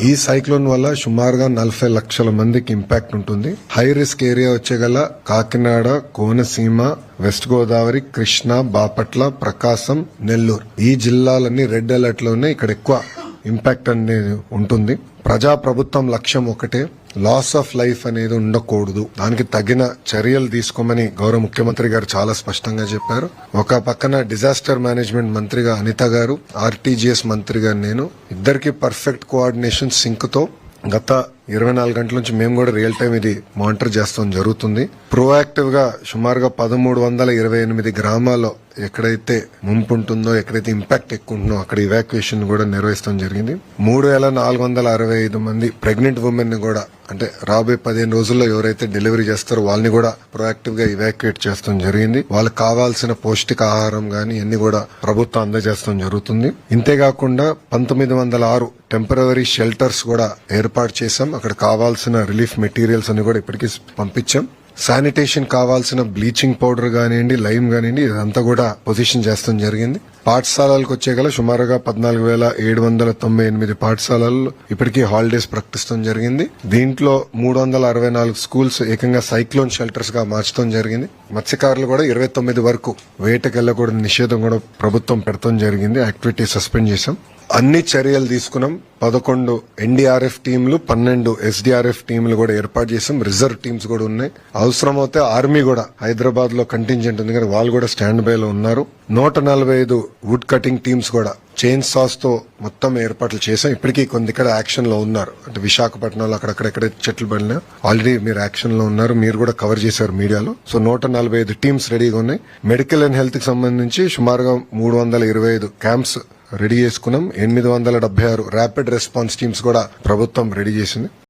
ఈ సైక్లోన్ వల్ల సుమారుగా 40 లక్షల మందికి ఇంపాక్ట్ ఉంటుంది. హై రిస్క్ ఏరియా వచ్చేగల కాకినాడ, కోనసీమ, వెస్ట్ గోదావరి, కృష్ణా, బాపట్ల, ప్రకాశం, నెల్లూరు ఈ జిల్లాలన్నీ రెడ్ అలర్ట్ లోనే ఇక్కడ ఎక్కువ ఇంపాక్ట్ అనేది ఉంటుంది. ప్రభుత్వం లక్ష్యం ఒకటే, లాస్ ఆఫ్ లైఫ్ అనేది ఉండకూడదు. దానికి తగిన చర్యలు తీసుకోమని గౌరవ ముఖ్యమంత్రి గారు చాలా స్పష్టంగా చెప్పారు. ఒక పక్కన డిజాస్టర్ మేనేజ్మెంట్ మంత్రిగా అనిత గారు, ఆర్టీజీఎస్ మంత్రిగా నేను, ఇద్దరికి పర్ఫెక్ట్ కోఆర్డినేషన్ సింక్ తో గత 24 గంటల నుంచి మేము కూడా రియల్ టైం ఇది మానిటర్ చేస్తాం జరుగుతుంది. ప్రోయాక్టివ్ గా సుమారుగా 1328 గ్రామాల్లో ఎక్కడైతే ముంపు ఉంటుందో, ఎక్కడైతే ఇంపాక్ట్ ఎక్కువ ఉంటుందో అక్కడ ఇవాక్యుయేషన్ కూడా నిర్వహిస్తాం జరిగింది. 3465 మంది ప్రెగ్నెంట్ ఉమెన్ ని కూడా, అంటే రాబోయే 15 రోజుల్లో ఎవరైతే డెలివరీ చేస్తారో వాళ్ళని కూడా ప్రొయాక్టివ్ గా ఇవాక్యుయేట్ చేస్తాం జరిగింది. వాళ్ళకి కావాల్సిన పౌష్టికాహారం గానీ అన్ని కూడా ప్రభుత్వం అందజేస్తాం జరుగుతుంది. ఇంతేకాకుండా 1906 టెంపరరీ షెల్టర్స్ కూడా ఏర్పాటు చేశాం. అక్కడ కావాల్సిన రిలీఫ్ మెటీరియల్స్ అని కూడా ఇప్పటికీ పంపించాం. శానిటేషన్ కావాల్సిన బ్లీచింగ్ పౌడర్ గానివ్వండి, లైమ్ గానివ్వండి, ఇదంతా కూడా పొజిషన్ చేస్తాం జరిగింది. పాఠశాలలకు వచ్చేగల సుమారుగా 14,798 పాఠశాలలు ఇప్పటికీ హాలిడేస్ ప్రకటిస్తాం జరిగింది. దీంట్లో 364 స్కూల్స్ ఏకంగా సైక్లోన్ షెల్టర్స్ గా మార్చడం జరిగింది. మత్స్యకారులు కూడా 29 వరకు వేటకు వెళ్లకూడని నిషేధం కూడా ప్రభుత్వం పెడతాం జరిగింది. యాక్టివిటీ సస్పెండ్ చేశాం. అన్ని చర్యలు తీసుకున్నాం. 11 ఎన్డీఆర్ఎఫ్ టీంలు, 12 ఎస్డీఆర్ఎఫ్ టీంలు కూడా ఏర్పాటు చేసాం. రిజర్వ్ టీమ్స్ కూడా ఉన్నాయి. అవసరమైతే ఆర్మీ కూడా హైదరాబాద్ లో కంటింజెంట్ ఉంది కానీ వాళ్ళు కూడా స్టాండ్ బై లో ఉన్నారు. 145 వుడ్ కటింగ్ టీమ్స్ కూడా చైన్ సాస్ తో మొత్తం ఏర్పాట్లు చేసాం. ఇప్పటికీ కొన్ని ఇక్కడ యాక్షన్ లో ఉన్నారు. అంటే విశాఖపట్నంలో అక్కడెక్కడ చెట్లు పడినా ఆల్రెడీ మీరు యాక్షన్ లో ఉన్నారు. మీరు కూడా కవర్ చేశారు మీడియాలో. సో 145 టీమ్స్ రెడీగా ఉన్నాయి. మెడికల్ అండ్ హెల్త్ కి సంబంధించి సుమారుగా 325 క్యాంప్స్ రెడీ చేసుకున్నాం. 876 ర్యాపిడ్ రెస్పాన్స్ టీమ్స్ కూడా ప్రభుత్వం రెడీ చేసింది.